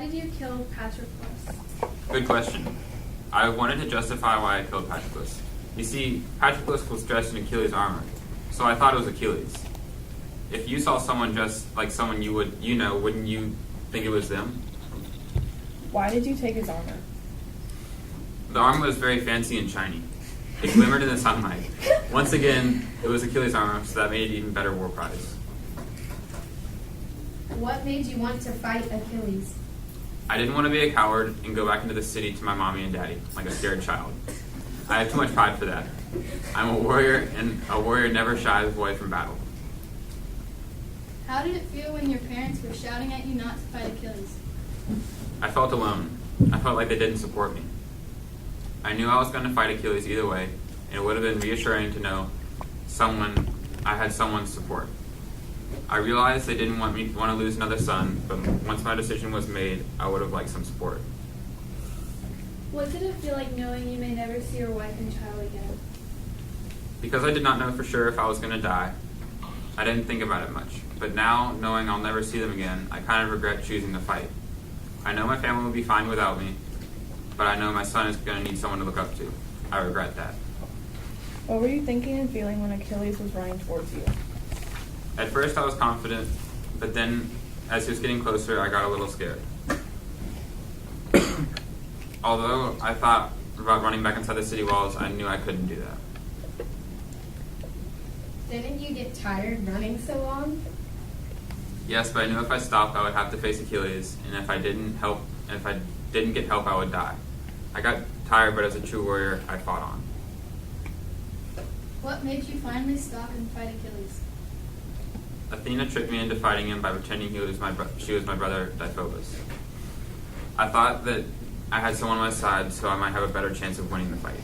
did you kill Patroclus? Good question. I wanted to justify why I killed Patroclus. You see, Patroclus was dressed in Achilles' armor, so I thought it was Achilles. If you saw someone dressed like someone wouldn't you think it was them? Why did you take his armor? The armor was very fancy and shiny. It glimmered in the sunlight. Once again, it was Achilles' armor, so that made it even better war prize. What made you want to fight Achilles? I didn't want to be a coward and go back into the city to my mommy and daddy like a scared child. I have too much pride for that. I'm a warrior, and a warrior never shies away from battle. How did it feel when your parents were shouting at you not to fight Achilles? I felt alone. I felt like they didn't support me. I knew I was going to fight Achilles either way, and it would have been reassuring to know I had someone's support. I realized they didn't want to lose another son, but once my decision was made, I would have liked some support. What did it feel like knowing you may never see your wife and child again? Because I did not know for sure if I was going to die, I didn't think about it much. But now, knowing I'll never see them again, I kind of regret choosing to fight. I know my family will be fine without me, but I know my son is going to need someone to look up to. I regret that. What were you thinking and feeling when Achilles was running towards you? At first I was confident, but then as he was getting closer, I got a little scared. Although I thought about running back inside the city walls, I knew I couldn't do that. Didn't you get tired running so long? Yes, but I knew if I stopped, I would have to face Achilles, and if I didn't get help, I would die. I got tired, but as a true warrior, I fought on. What made you finally stop and fight Achilles? Athena tricked me into fighting him by pretending she was my brother Deiphobus. I thought that I had someone on my side, so I might have a better chance of winning the fight.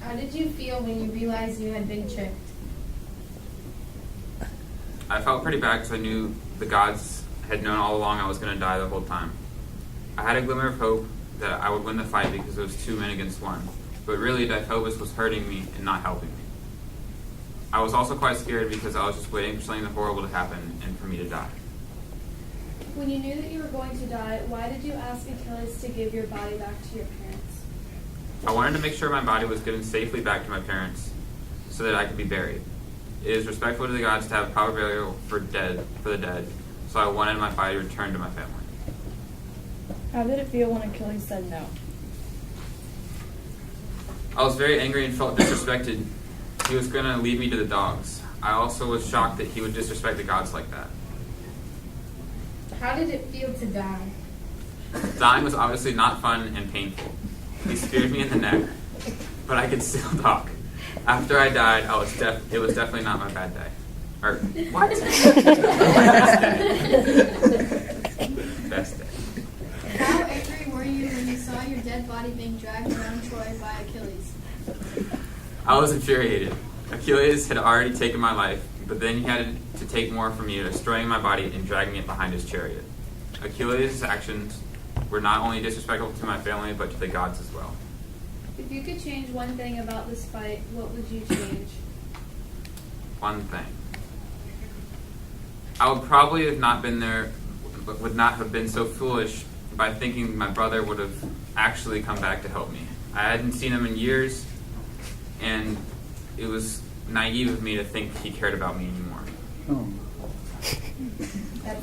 How did you feel when you realized you had been tricked? I felt pretty bad because I knew the gods had known all along I was going to die the whole time. I had a glimmer of hope that I would win the fight because it was 2 men against 1, but really Deiphobus was hurting me and not helping me. I was also quite scared because I was just waiting for something horrible to happen and for me to die. When you knew that you were going to die, why did you ask Achilles to give your body back to your parents? I wanted to make sure my body was given safely back to my parents so that I could be buried. It is respectful to the gods to have a proper burial for the dead, so I wanted my body returned to my family. How did it feel when Achilles said no? I was very angry and felt disrespected. He was going to lead me to the dogs. I also was shocked that he would disrespect the gods like that. How did it feel to die? Dying was obviously not fun and painful. He speared me in the neck, but I could still talk. After I died, it was definitely not my bad day. Or, what? Best day. Best day. How angry were you when you saw your dead body being dragged around Troy by Achilles? I was infuriated. Achilles had already taken my life, but then he had to take more from me, destroying my body and dragging it behind his chariot. Achilles' actions were not only disrespectful to my family, but to the gods as well. If you could change one thing about this fight, what would you change? One thing. I would probably have not been there, but would not have been so foolish by thinking my brother would have actually come back to help me. I hadn't seen him in years, and it was naive of me to think he cared about me anymore. That's